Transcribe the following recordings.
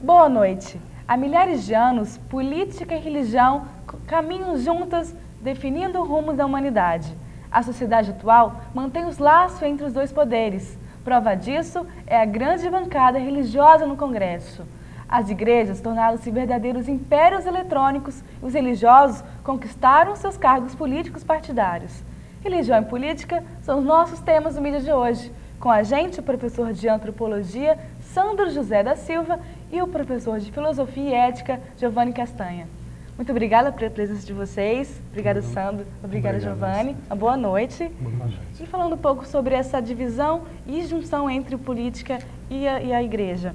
Boa noite. Há milhares de anos, política e religião caminham juntas, definindo o rumo da humanidade. A sociedade atual mantém os laços entre os dois poderes. Prova disso é a grande bancada religiosa no Congresso. As igrejas tornaram-se verdadeiros impérios eletrônicos e os religiosos conquistaram seus cargos políticos partidários. Religião e política são os nossos temas do Mídia de hoje. Com a gente, o professor de Antropologia, Sandro José da Silva, e o professor de Filosofia e Ética, Giovanni Castanha. Muito obrigada pela presença de vocês. Obrigada, Sandro. Obrigada, Giovanni. Uma boa noite. Boa noite. E falando um pouco sobre essa divisão e junção entre política e a igreja.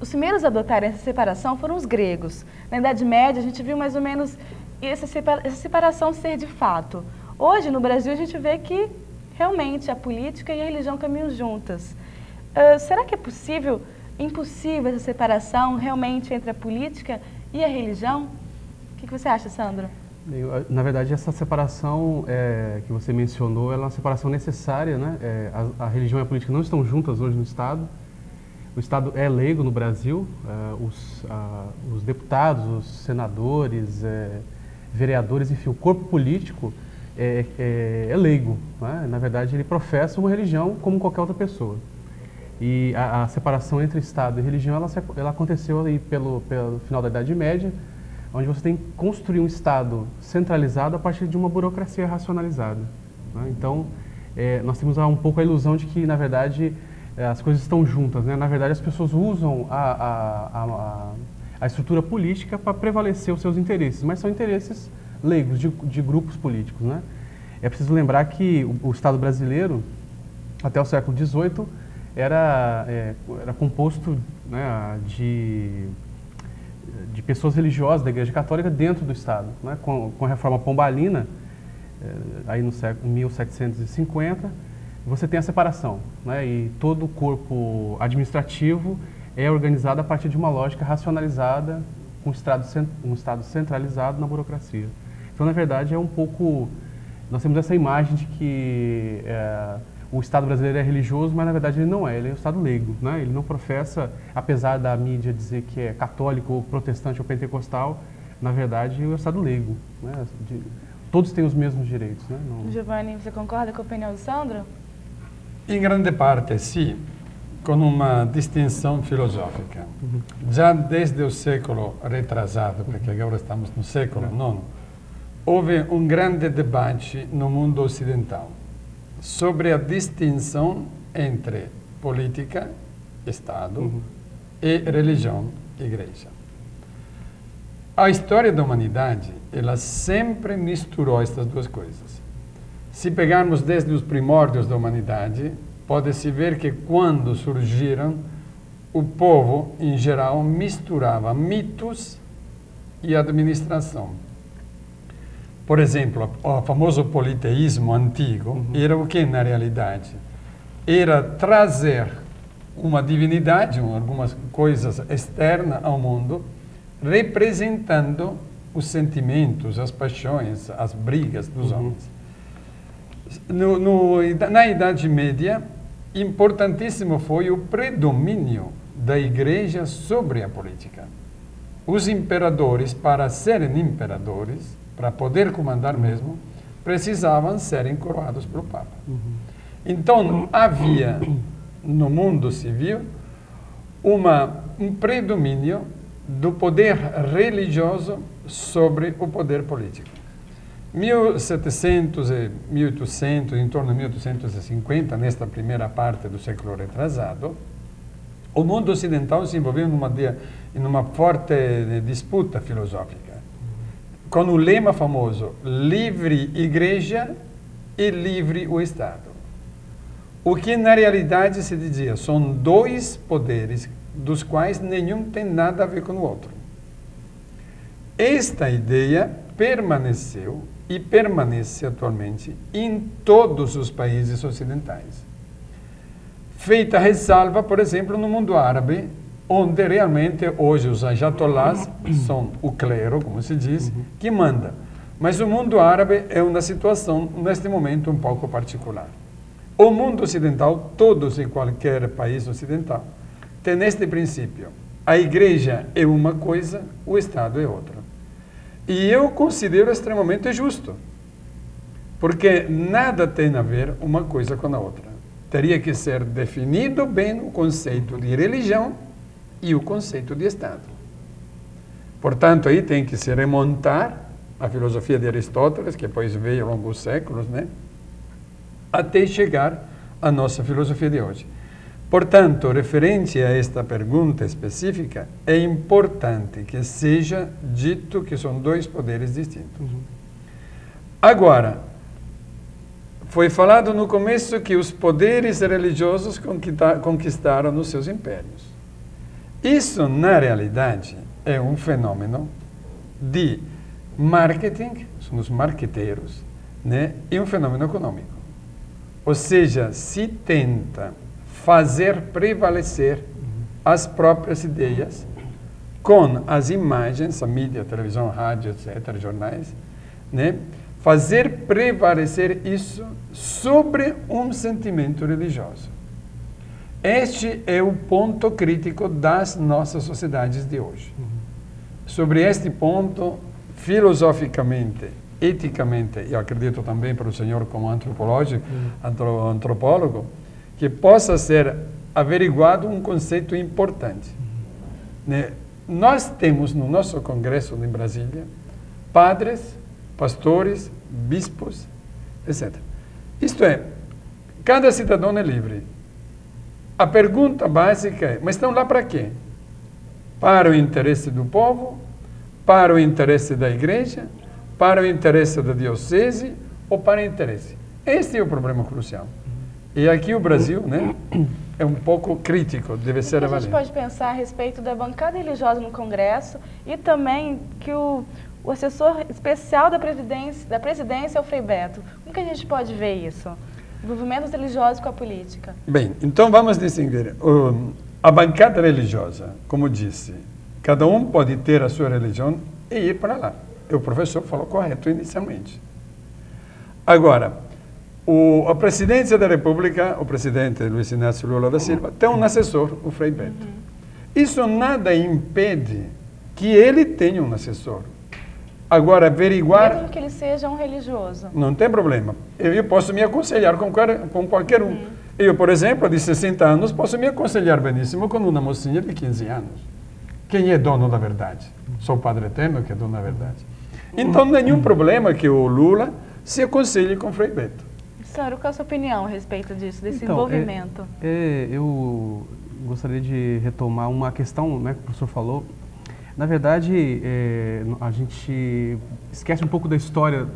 Os primeiros a adotarem essa separação foram os gregos. Na Idade Média, a gente viu mais ou menos essa separação ser de fato. Hoje, no Brasil, a gente vê que realmente a política e a religião caminham juntas. Será que é impossível essa separação realmente entre a política e a religião? O que você acha, Sandro? Na verdade, essa separação que você mencionou, ela é uma separação necessária, né? A religião e a política não estão juntas hoje no Estado. O Estado é leigo no Brasil, os deputados, os senadores, vereadores, enfim, o corpo político é leigo, né? Na verdade, ele professa uma religião como qualquer outra pessoa. E a separação entre Estado e religião, ela aconteceu aí pelo final da Idade Média, onde você tem que construir um Estado centralizado a partir de uma burocracia racionalizada, né? Então, nós temos um pouco a ilusão de que, na verdade, as coisas estão juntas, né? Na verdade, as pessoas usam a estrutura política para prevalecer os seus interesses, mas são interesses leigos de grupos políticos, né? É preciso lembrar que o Estado brasileiro, até o século XVIII, era composto, né, de pessoas religiosas da Igreja Católica dentro do Estado, né? Com a Reforma Pombalina, aí no século 1750, você tem a separação, né? E todo o corpo administrativo é organizado a partir de uma lógica racionalizada, com um Estado centralizado na burocracia. Então, na verdade, nós temos essa imagem de que o Estado brasileiro é religioso, mas na verdade ele não é, ele é um Estado leigo, né? Ele não professa, apesar da mídia dizer que é católico, ou protestante ou pentecostal, na verdade é um Estado leigo, né? Todos têm os mesmos direitos, né? Giovanni, você concorda com a opinião do Sandro? Em grande parte, sim, com uma distinção filosófica. Já desde o século retrasado, porque agora estamos no século IX, houve um grande debate no mundo ocidental sobre a distinção entre política, Estado, e religião, Igreja. A história da humanidade, ela sempre misturou estas duas coisas. Se pegarmos desde os primórdios da humanidade, pode-se ver que quando surgiram, o povo, em geral, misturava mitos e administração. Por exemplo, o famoso politeísmo antigo era o que, na realidade? Era trazer uma divindade, algumas coisas externas ao mundo, representando os sentimentos, as paixões, as brigas dos homens. Na Idade Média, importantíssimo foi o predomínio da Igreja sobre a política. Os imperadores, para serem imperadores, para poder comandar mesmo, precisavam serem coroados pelo Papa. Então, havia no mundo civil um predomínio do poder religioso sobre o poder político. 1700 e 1800, em torno de 1850, nesta primeira parte do século retrasado, o mundo ocidental se envolveu em uma forte disputa filosófica, com o lema famoso, livre Igreja e livre o Estado. O que na realidade se dizia, são dois poderes dos quais nenhum tem nada a ver com o outro. Esta ideia permaneceu e permanece atualmente em todos os países ocidentais. Feita ressalva, por exemplo, no mundo árabe, onde realmente hoje os ajatolás são o clero, como se diz, que manda. Mas o mundo árabe é uma situação, neste momento, um pouco particular. O mundo ocidental, todos e qualquer país ocidental, tem este princípio. A igreja é uma coisa, o Estado é outra. E eu considero extremamente justo, porque nada tem a ver uma coisa com a outra. Teria que ser definido bem o conceito de religião e o conceito de Estado. Portanto, aí tem que se remontar a filosofia de Aristóteles, que depois veio ao longo dos séculos, né? Até chegar à nossa filosofia de hoje. Portanto, referente a esta pergunta específica, é importante que seja dito que são dois poderes distintos. Agora, foi falado no começo que os poderes religiosos conquistaram os seus impérios. Isso, na realidade, é um fenômeno de marketing, são os marqueteiros, né? E um fenômeno econômico. Ou seja, se tenta fazer prevalecer as próprias ideias com as imagens, a mídia, a televisão, a rádio, etc., jornais, né? Fazer prevalecer isso sobre um sentimento religioso. Este é o ponto crítico das nossas sociedades de hoje. Sobre este ponto, filosoficamente, eticamente, eu acredito também para o senhor como antropólogo, que possa ser averiguado um conceito importante. Né? Nós temos no nosso congresso em Brasília padres, pastores, bispos, etc. Isto é, cada cidadão é livre. A pergunta básica é, mas estão lá para quê? Para o interesse do povo, para o interesse da igreja, para o interesse da diocese ou para o interesse? Este é o problema crucial. E aqui o Brasil, né, é um pouco crítico, deve ser avaliado. A gente pode pensar a respeito da bancada religiosa no Congresso e também que o assessor especial da presidência é o Frei Beto. Como que a gente pode ver isso? Envolvimento religioso com a política. Bem, então vamos distinguir. A bancada religiosa, como disse, cada um pode ter a sua religião e ir para lá. O professor falou correto inicialmente. Agora, a presidência da República, o presidente Luiz Inácio Lula da Silva, tem um assessor, o Frei Beto. Isso nada impede que ele tenha um assessor. Agora, averiguar... Mesmo que ele seja um religioso. Não tem problema. Eu posso me aconselhar com qualquer um. Eu, por exemplo, de 60 anos, posso me aconselhar beníssimo com uma mocinha de 15 anos. Quem é dono da verdade? Sou o Padre Temer, que é dono da verdade. Então, nenhum problema que o Lula se aconselhe com o Frei Beto. Senhor, qual é a sua opinião a respeito disso, desse envolvimento? Eu gostaria de retomar uma questão, né, que o professor falou. Na verdade, a gente esquece um pouco da história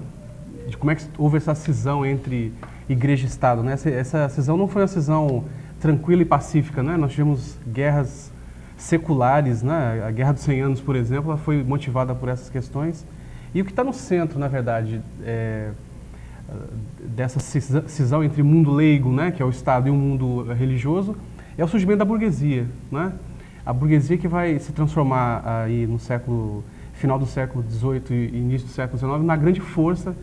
de como é que houve essa cisão entre igreja e Estado, né? Essa cisão não foi uma cisão tranquila e pacífica, né? Nós tivemos guerras seculares, né? A Guerra dos 100 Anos, por exemplo, ela foi motivada por essas questões. E o que está no centro, na verdade, dessa cisão entre o mundo leigo, né, que é o Estado, e o mundo religioso, é o surgimento da burguesia, né? A burguesia que vai se transformar aí no final do século XVIII e início do século XIX na grande força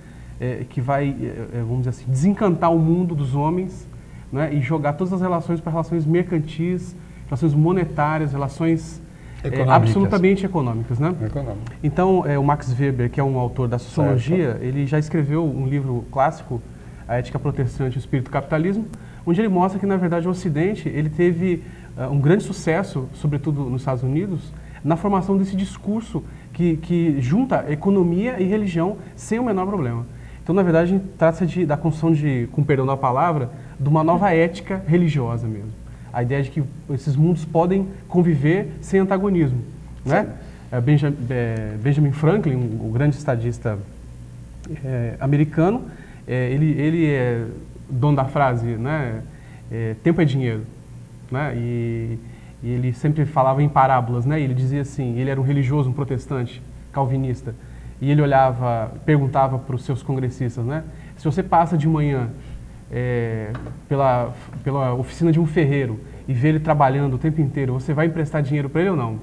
que vai, vamos dizer assim, desencantar o mundo dos homens, né, e jogar todas as relações para relações mercantis, relações monetárias, relações absolutamente econômicas, né? Então, o Max Weber, que é um autor da sociologia, ele já escreveu um livro clássico, A Ética Protestante e o Espírito do Capitalismo, onde ele mostra que, na verdade, o Ocidente ele teve um grande sucesso, sobretudo nos Estados Unidos, na formação desse discurso que junta economia e religião sem o menor problema. Então, na verdade, trata-se da construção com perdão da palavra, de uma nova ética religiosa mesmo. A ideia de que esses mundos podem conviver sem antagonismo, né? Benjamin Franklin, o grande estadista americano, ele é dono da frase, né? Tempo é dinheiro, né? E ele sempre falava em parábolas, né? Ele dizia assim, ele era um religioso, um protestante, calvinista, e ele perguntava para os seus congressistas, né? Se você passa de manhã pela oficina de um ferreiro e vê ele trabalhando o tempo inteiro, você vai emprestar dinheiro para ele ou não?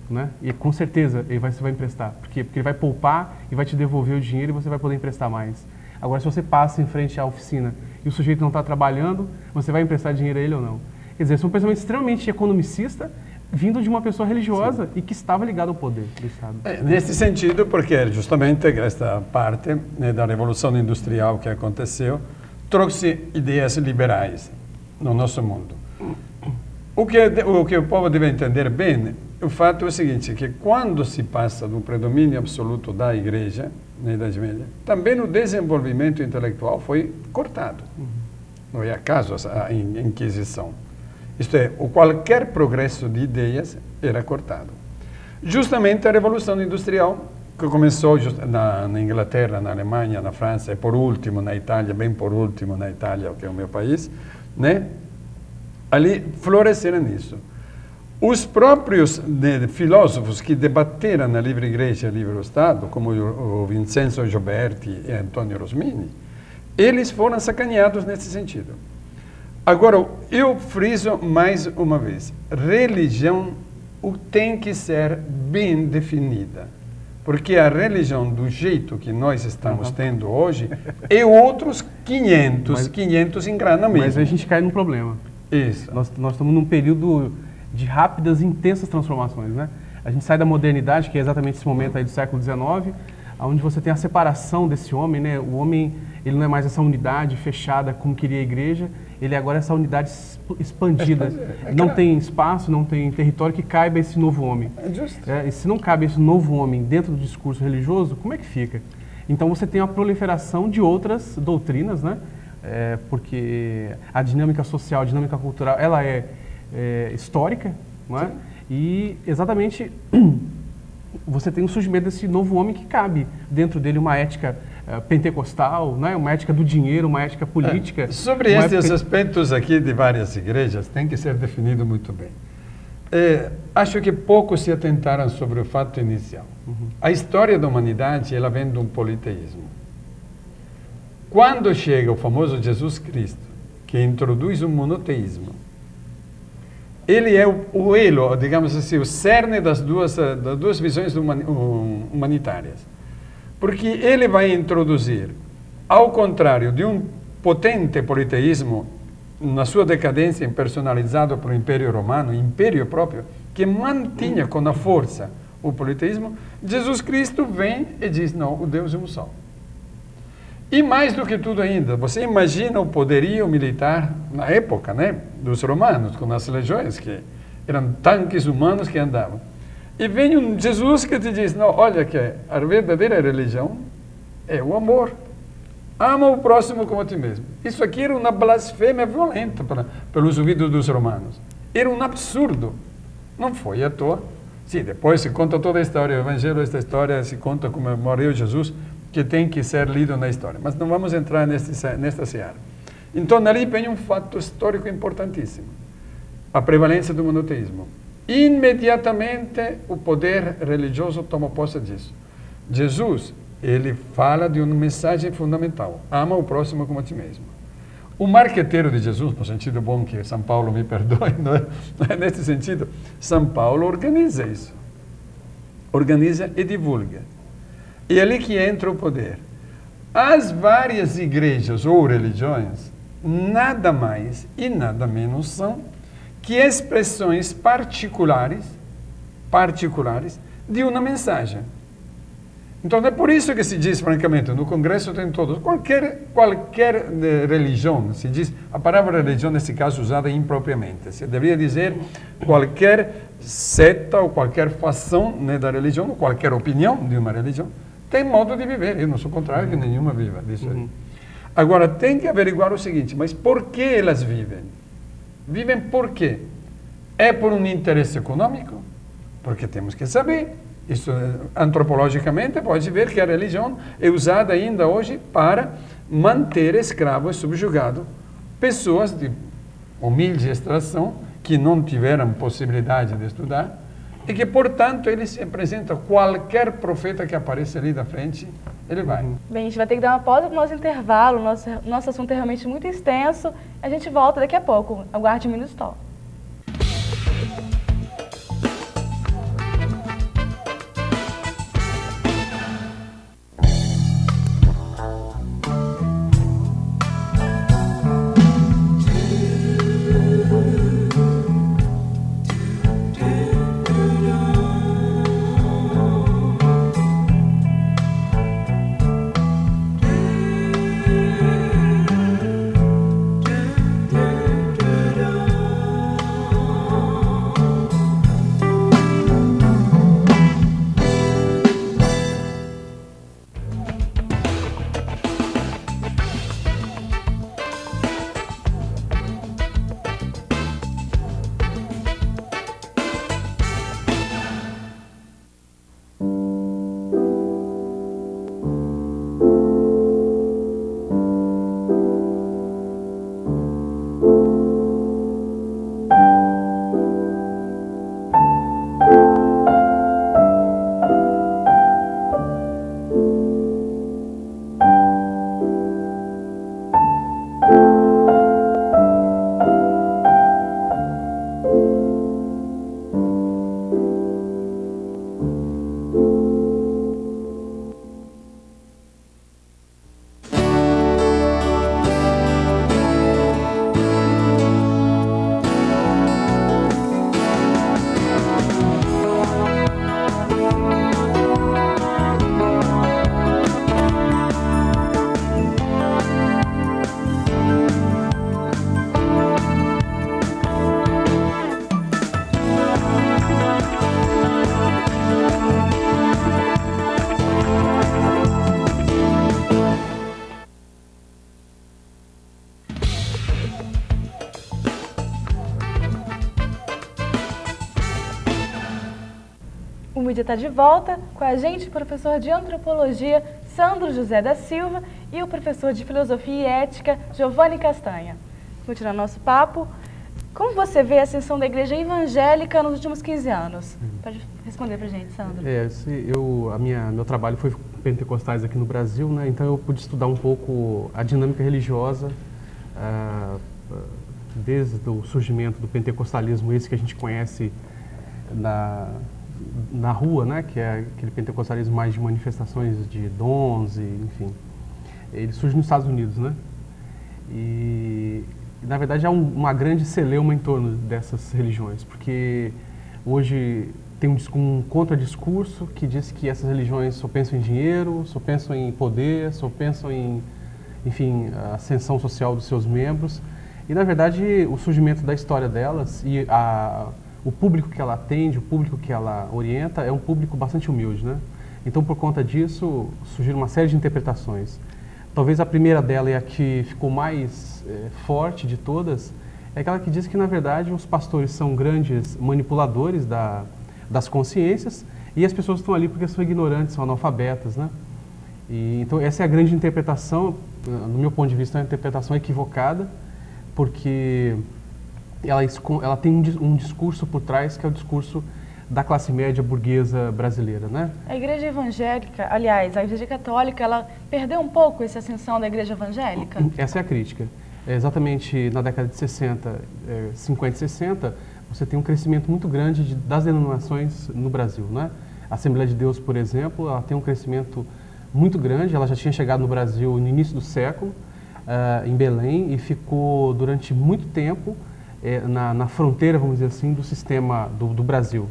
Né? E com certeza você vai emprestar. Por quê? Porque ele vai poupar e vai te devolver o dinheiro e você vai poder emprestar mais. Agora, se você passa em frente à oficina e o sujeito não está trabalhando, você vai emprestar dinheiro a ele ou não? Quer dizer, esse é um pensamento extremamente economicista, vindo de uma pessoa religiosa e que estava ligada ao poder do Estado. Nesse sentido, porque justamente esta parte, né, da Revolução Industrial que aconteceu trouxe ideias liberais no nosso mundo. O que o povo deve entender bem, o fato é o seguinte, que quando se passa do predomínio absoluto da Igreja, na Idade Média, também o desenvolvimento intelectual foi cortado. Não é acaso a Inquisição. Isto é, qualquer progresso de ideias era cortado. Justamente a Revolução Industrial, que começou na Inglaterra, na Alemanha, na França e por último na Itália, bem por último na Itália, que é o meu país, né? Ali floresceram nisso. Os próprios filósofos que debateram na Livre Igreja e Livre Estado, como o Vincenzo Gioberti e Antonio Rosmini, eles foram sacaneados nesse sentido. Agora, eu friso mais uma vez, religião tem que ser bem definida, porque a religião do jeito que nós estamos tendo hoje é outros 500 engranamentos. Mas a gente cai num problema. Isso. Nós estamos num período de rápidas e intensas transformações, né? A gente sai da modernidade, que é exatamente esse momento aí do século XIX, onde você tem a separação desse homem, né? O homem, ele não é mais essa unidade fechada como queria a igreja, ele agora é essa unidade expandida. Não tem espaço, não tem território que caiba esse novo homem. É justo. E se não cabe esse novo homem dentro do discurso religioso, como é que fica? Então você tem a proliferação de outras doutrinas, né? Porque a dinâmica social, a dinâmica cultural, ela é histórica, não é? E exatamente você tem o surgimento desse novo homem que cabe dentro dele uma ética pentecostal, né? Uma ética do dinheiro, uma ética política. Sobre esses aspectos aqui de várias igrejas, tem que ser definido muito bem. Acho que poucos se atentaram sobre o fato inicial. A história da humanidade, ela vem de um politeísmo. Quando chega o famoso Jesus Cristo, que introduz o monoteísmo, ele é o elo, digamos assim, o cerne das duas visões humanitárias. Porque ele vai introduzir, ao contrário de um potente politeísmo, na sua decadência impersonalizado pelo Império Romano, império próprio, que mantinha com a força o politeísmo, Jesus Cristo vem e diz, não, o Deus é um só. E mais do que tudo ainda, você imagina o poderio militar na época, né, dos romanos, com as legiões, que eram tanques humanos que andavam. E vem um Jesus que te diz, não, olha que a verdadeira religião é o amor. Ama o próximo como a ti mesmo. Isso aqui era uma blasfêmia violenta pelos ouvidos dos romanos. Era um absurdo. Não foi à toa. Sim, depois se conta toda a história, o Evangelho, esta história se conta como morreu Jesus, que tem que ser lido na história. Mas não vamos entrar nesta seara. Então, ali vem um fato histórico importantíssimo. A prevalência do monoteísmo. Imediatamente, o poder religioso toma posse disso. Jesus, ele fala de uma mensagem fundamental. Ama o próximo como a ti mesmo. O marqueteiro de Jesus, no sentido bom que São Paulo me perdoe, não é nesse sentido, São Paulo organiza isso. Organiza e divulga. E é ali que entra o poder. As várias igrejas ou religiões, nada mais e nada menos são que expressões particulares de uma mensagem. Então é por isso que se diz, francamente, no Congresso tem todos, qualquer religião, se diz, a palavra religião nesse caso usada impropriamente, se deveria dizer qualquer seta ou qualquer fação, né, da religião, ou qualquer opinião de uma religião, tem modo de viver, eu não sou contrário que nenhuma viva disso aí. Agora, tem que averiguar o seguinte, mas por que elas vivem? Vivem por quê? É por um interesse econômico? Porque temos que saber. Isso, antropologicamente, pode ver que a religião é usada ainda hoje para manter escravos subjugados, pessoas de humilde extração, que não tiveram possibilidade de estudar, e que, portanto, ele se apresenta, qualquer profeta que apareça ali da frente, ele vai. Bem, a gente vai ter que dar uma pausa para o nosso intervalo, nosso assunto é realmente muito extenso, a gente volta daqui a pouco. Aguarde um minuto só. O mídia está de volta com a gente, o professor de Antropologia, Sandro José da Silva, e o professor de Filosofia e Ética, Giovanni Castanha. Continuando nosso papo, como você vê a ascensão da igreja evangélica nos últimos 15 anos? Pode responder para a gente, Sandro. Meu trabalho foi com pentecostais aqui no Brasil, né? Então eu pude estudar um pouco a dinâmica religiosa, desde o surgimento do pentecostalismo, esse que a gente conhece na rua, né? Que é aquele pentecostalismo mais de manifestações de dons, enfim. Ele surge nos Estados Unidos, né? E na verdade há uma grande celeuma em torno dessas religiões, porque hoje tem um contradiscurso que diz que essas religiões só pensam em dinheiro, só pensam em poder, só pensam em, enfim, a ascensão social dos seus membros. E na verdade o surgimento da história delas e o público que ela atende, o público que ela orienta é um público bastante humilde, né? Então por conta disso surgiram uma série de interpretações. Talvez a primeira dela, e a que ficou mais forte de todas, é aquela que diz que, na verdade, os pastores são grandes manipuladores das consciências e as pessoas estão ali porque são ignorantes, são analfabetas, né? Então, essa é a grande interpretação, no meu ponto de vista, é uma interpretação equivocada, porque ela tem um discurso por trás, que é o discurso da classe média burguesa brasileira, né? A igreja evangélica, aliás, a igreja católica, ela perdeu um pouco essa ascensão da igreja evangélica? Essa é a crítica. Exatamente na década de 50 e 60, você tem um crescimento muito grande das denominações no Brasil, né? A Assembleia de Deus, por exemplo, ela tem um crescimento muito grande, ela já tinha chegado no Brasil no início do século, em Belém, e ficou durante muito tempo na fronteira, vamos dizer assim, do sistema do Brasil.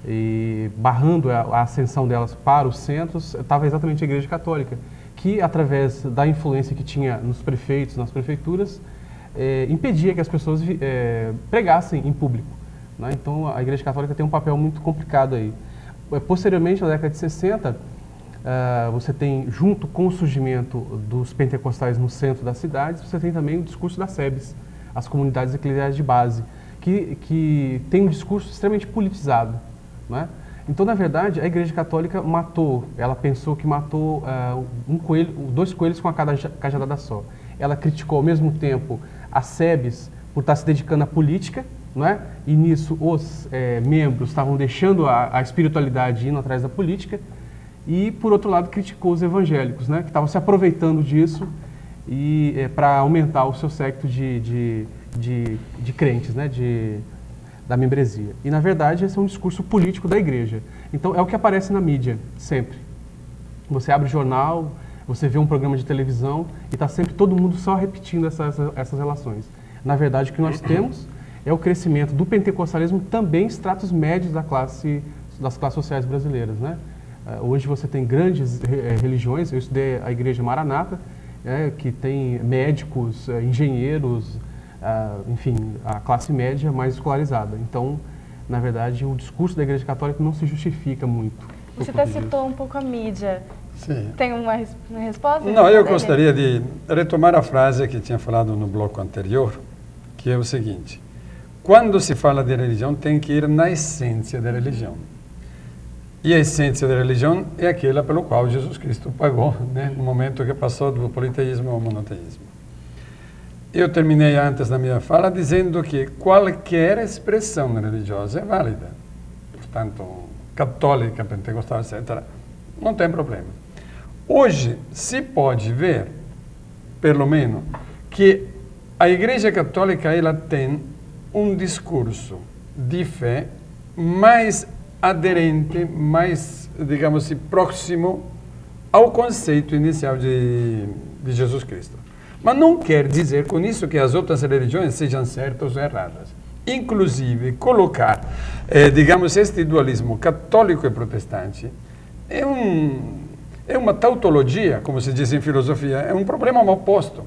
E barrando a ascensão delas para os centros, estava exatamente a Igreja Católica, que através da influência que tinha nos prefeitos, nas prefeituras, impedia que as pessoas pregassem em público, né? Então a Igreja Católica tem um papel muito complicado aí. Posteriormente, na década de 60, você tem, junto com o surgimento dos pentecostais no centro das cidades, você tem também o discurso das SEBs, as comunidades eclesiais de base, que tem um discurso extremamente politizado, né? Então, na verdade, a Igreja Católica ela pensou que matou dois coelhos com a cajadada só. Ela criticou ao mesmo tempo as SEBs por estar se dedicando à política, né? E nisso os membros estavam deixando a espiritualidade indo atrás da política, e por outro lado criticou os evangélicos, né? Que estavam se aproveitando disso para aumentar o seu séquito de crentes, né? Da membresia. E, na verdade, esse é um discurso político da igreja. Então, é o que aparece na mídia, sempre. Você abre o jornal, você vê um programa de televisão e está sempre todo mundo só repetindo essas relações. Na verdade, o que nós temos é o crescimento do pentecostalismo também em estratos médios das classes sociais brasileiras, né? Hoje você tem grandes religiões, eu estudei a Igreja Maranata, que tem médicos, engenheiros, enfim, a classe média mais escolarizada. Então, na verdade, o discurso da Igreja Católica não se justifica muito. Você até citou um pouco a mídia. Sim. Tem uma resposta? Não, eu gostaria de retomar a frase que tinha falado no bloco anterior, que é o seguinte: quando se fala de religião, tem que ir na essência da religião. E a essência da religião é aquela pelo qual Jesus Cristo pagou, né, no momento que passou do politeísmo ao monoteísmo. Eu terminei antes da minha fala dizendo que qualquer expressão religiosa é válida. Portanto, católica, pentecostal, etc., não tem problema. Hoje se pode ver, pelo menos, que a Igreja Católica ela tem um discurso de fé mais aderente, mais, digamos assim, próximo ao conceito inicial de Jesus Cristo. Mas não quer dizer com isso que as outras religiões sejam certas ou erradas. Inclusive, colocar, digamos, este dualismo católico e protestante é uma tautologia, como se diz em filosofia, é um problema oposto.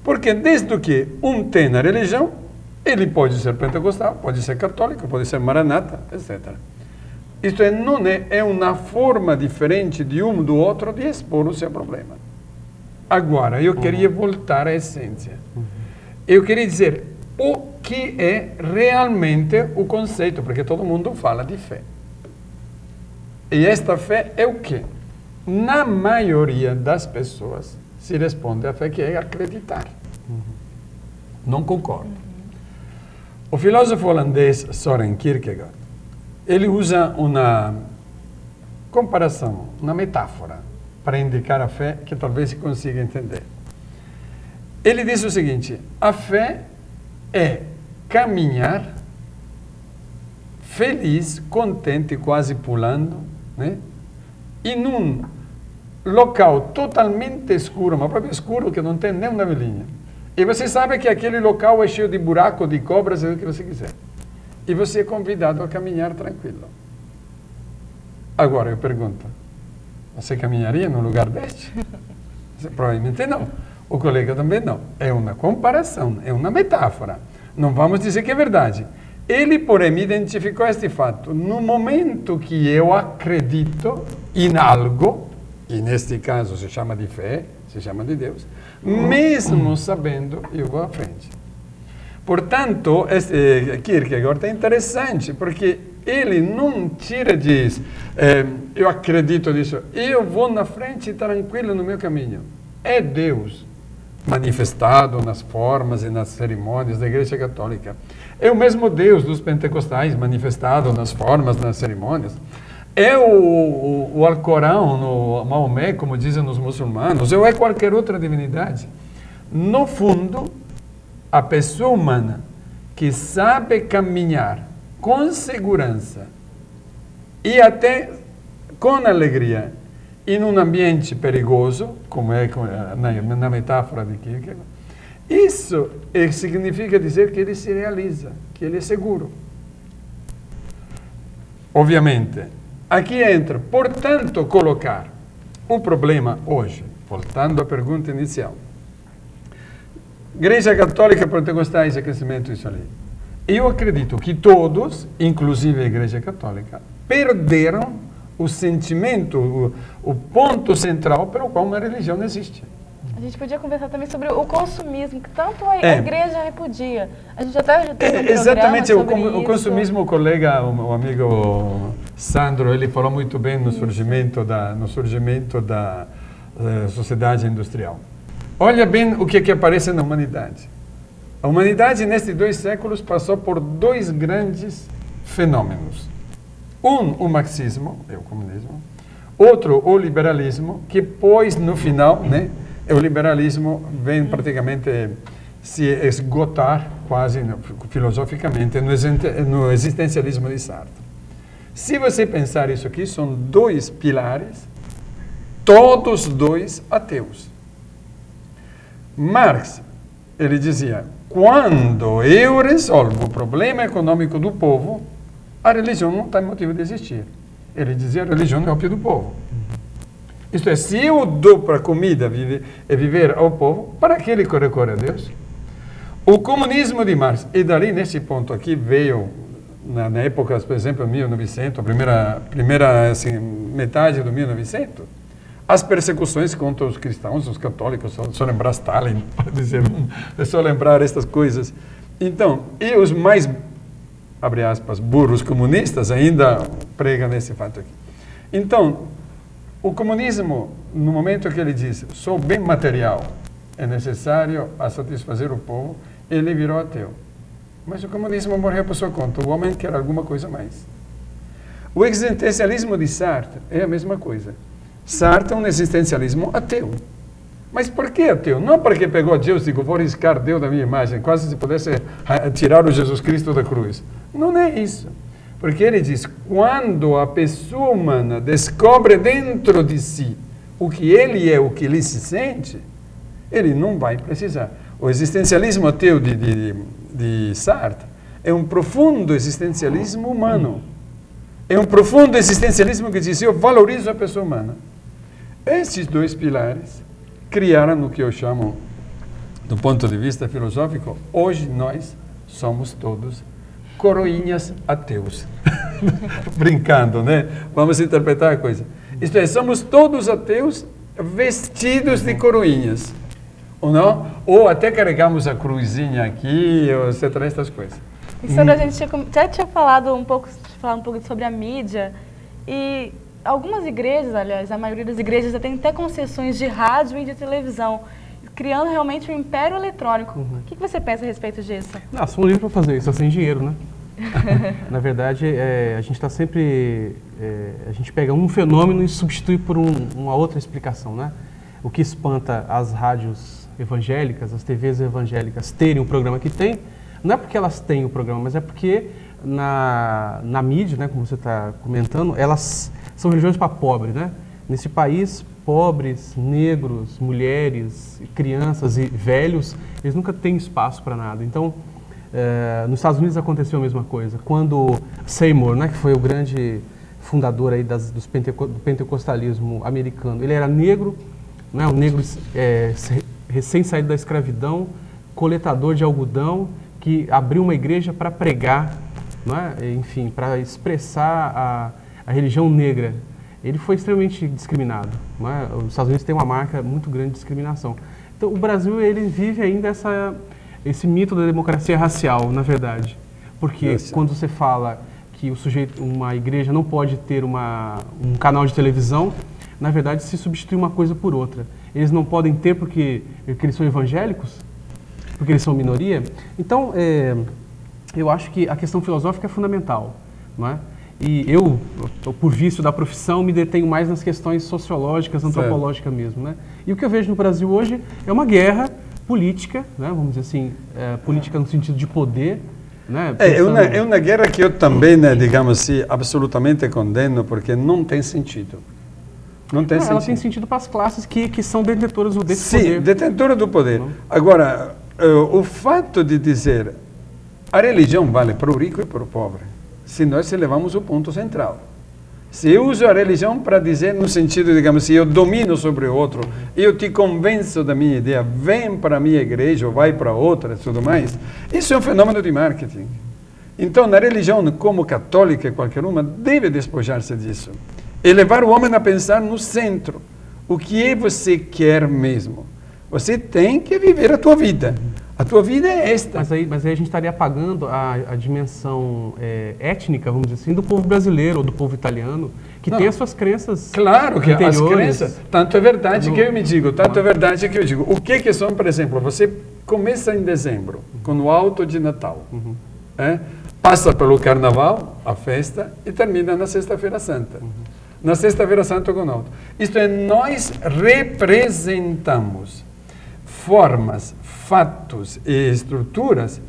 Porque desde que um tem na religião, ele pode ser pentecostal, pode ser católico, pode ser maranata, etc. Isto é uma forma diferente de um do outro de expor o seu problema. Agora, eu queria voltar à essência. Eu queria dizer o que é realmente o conceito, porque todo mundo fala de fé. E esta fé é o quê? Na maioria das pessoas se responde à fé que é acreditar. Não concordo. O filósofo holandês Søren Kierkegaard, ele usa uma comparação, uma metáfora, para indicar a fé que talvez se consiga entender. Ele diz o seguinte: a fé é caminhar feliz, contente, quase pulando, né? E num local totalmente escuro, mas próprio escuro que não tem nem uma velinha. E você sabe que aquele local é cheio de buracos, de cobras, é o que você quiser. E você é convidado a caminhar tranquilo. Agora eu pergunto, você caminharia num lugar deste? Provavelmente não. O colega também não. É uma comparação, é uma metáfora. Não vamos dizer que é verdade. Ele, porém, me identificou este fato. No momento que eu acredito em algo, e neste caso se chama de fé, se chama de Deus, mesmo sabendo, eu vou à frente. Portanto, este Kierkegaard é interessante, porque ele não tira e diz, eu acredito nisso, eu vou na frente tranquilo no meu caminho. É Deus manifestado nas formas e nas cerimônias da Igreja Católica. É o mesmo Deus dos pentecostais manifestado nas formas, nas cerimônias. É o Alcorão, no Maomé, como dizem os muçulmanos, ou é qualquer outra divindade. No fundo, a pessoa humana que sabe caminhar com segurança e até com alegria e num ambiente perigoso, como é na metáfora de Kierkegaard, isso significa dizer que ele se realiza, que ele é seguro. Obviamente, aqui entra, portanto, colocar o problema hoje, voltando à pergunta inicial. Igreja Católica, Pentecostais e crescimento isso ali. Eu acredito que todos, inclusive a Igreja Católica, perderam o sentimento, o ponto central pelo qual uma religião existe. A gente podia conversar também sobre o consumismo, que tanto a igreja repudia. A gente até já teve exatamente, o consumismo, o colega, o amigo Sandro, ele falou muito bem no surgimento da sociedade industrial. Olha bem o que aparece na humanidade. A humanidade, nestes 2 séculos, passou por 2 grandes fenômenos. O marxismo, o comunismo. Outro, o liberalismo, que pois, no final, né, o liberalismo vem praticamente se esgotar, quase filosoficamente, no existencialismo de Sartre. Se você pensar isso aqui, são 2 pilares, todos 2 ateus. Marx, ele dizia, quando eu resolvo o problema econômico do povo, a religião não tem motivo de existir. Ele dizia, a religião é o ópio do povo. Isto é, se eu dou para a comida e viver ao povo, para que ele recorre a Deus? O comunismo de Marx, e dali nesse ponto aqui veio, na época, por exemplo, 1900, a primeira assim, metade do 1900, as persecuções contra os cristãos, os católicos, só lembrar Stalin, para dizer, é só lembrar estas coisas. Então, e os mais, abre aspas, burros comunistas ainda pregam nesse fato aqui. Então, o comunismo, no momento que ele diz, sou bem material, é necessário a satisfazer o povo, ele virou ateu. Mas o comunismo morreu por sua conta, o homem quer alguma coisa mais. O existencialismo de Sartre é a mesma coisa. Sartre é um existencialismo ateu. Mas por que ateu? Não porque pegou Deus e digo, vou riscar Deus da minha imagem, quase se pudesse tirar o Jesus Cristo da cruz. Não é isso. Porque ele diz, quando a pessoa humana descobre dentro de si o que ele é, o que ele se sente, ele não vai precisar. O existencialismo ateu de Sartre é um profundo existencialismo humano. É um profundo existencialismo que diz, eu valorizo a pessoa humana. Esses 2 pilares criaram o que eu chamo, do ponto de vista filosófico, hoje nós somos todos coroinhas ateus. Brincando, né? Vamos interpretar a coisa. Isto é, somos todos ateus vestidos de coroinhas. Ou não? Ou até carregamos a cruzinha aqui, etc. Essas coisas. E Sandro, a gente já tinha falado um pouco sobre a mídia. E algumas igrejas, aliás, a maioria das igrejas já tem até concessões de rádio e de televisão, criando realmente um império eletrônico. O que você pensa a respeito disso? Não, são livres para fazer isso, sem dinheiro, né? Na verdade, a gente está sempre... a gente pega um fenômeno e substitui por uma outra explicação, né? O que espanta as rádios evangélicas, as TVs evangélicas terem o programa que tem, não é porque elas têm o programa, mas é porque na mídia, né, como você está comentando, elas são religiões para pobres, né? Nesse país, pobres, negros, mulheres, crianças e velhos, eles nunca têm espaço para nada. Então, nos Estados Unidos aconteceu a mesma coisa. Quando Seymour, né, que foi o grande fundador aí do pentecostalismo americano, ele era negro, né, um negro recém-saído da escravidão, coletador de algodão, que abriu uma igreja para pregar, né, enfim, para expressar a religião negra. Ele foi extremamente discriminado, né? Os Estados Unidos têm uma marca muito grande de discriminação. Então, o Brasil, ele vive ainda esse mito da democracia racial, na verdade. Porque quando você fala que uma igreja não pode ter um canal de televisão, na verdade, se substitui uma coisa por outra. Eles não podem ter porque eles são evangélicos? Porque eles são minoria? Então, eu acho que a questão filosófica é fundamental, não é? E eu, por vício da profissão, me detenho mais nas questões sociológicas, antropológicas mesmo, né? E o que eu vejo no Brasil hoje é uma guerra política, né? Vamos dizer assim, política no sentido de poder, né? É uma guerra que eu também, né, digamos assim, absolutamente condeno, porque não tem sentido. Não tem sentido. Ela tem sentido para as classes que são detentoras desse poder. Sim, detentoras do poder. Agora, o fato de dizer a religião vale para o rico e para o pobre, se nós elevamos o ponto central. Se eu uso a religião para dizer no sentido, digamos assim, eu domino sobre o outro, eu te convenço da minha ideia, vem para a minha igreja ou vai para outra e tudo mais, isso é um fenômeno de marketing. Então, na religião, como católica, qualquer uma, deve despojar-se disso. E levar o homem a pensar no centro. O que é você quer mesmo? Você tem que viver a tua vida. A tua vida é esta. Mas aí a gente estaria apagando a dimensão étnica, vamos dizer assim, do povo brasileiro ou do povo italiano, que tem as suas crenças. Claro que anteriores. As crenças. Tanto é verdade que eu me digo, tanto é verdade que eu digo. O que são, por exemplo, você começa em dezembro, com o alto de Natal, passa pelo Carnaval, a festa, e termina na Sexta-feira Santa. Na Sexta-feira Santa com o alto. Isto é, nós representamos formas, fatos e estruturas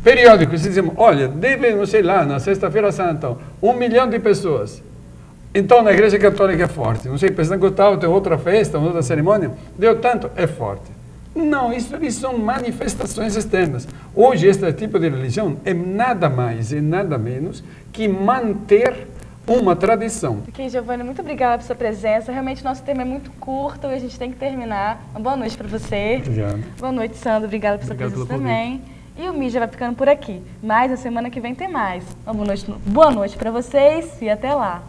periódicos. Dizemos, olha, deve, não sei lá, na Sexta-feira Santa, 1 milhão de pessoas. Então, na Igreja Católica é forte. Não sei, Pentecostal tem outra festa, outra cerimônia, deu tanto, é forte. Não, isso são manifestações externas. Hoje, este tipo de religião é nada mais e nada menos que manter uma tradição. Ok, Giovanni, muito obrigada por sua presença. Realmente, nosso tema é muito curto e a gente tem que terminar. Uma boa noite para você. Obrigado. Boa noite, Sandro. Obrigada por sua presença também. E o Mídia vai ficando por aqui. Mas na semana que vem tem mais. Uma boa noite para vocês e até lá.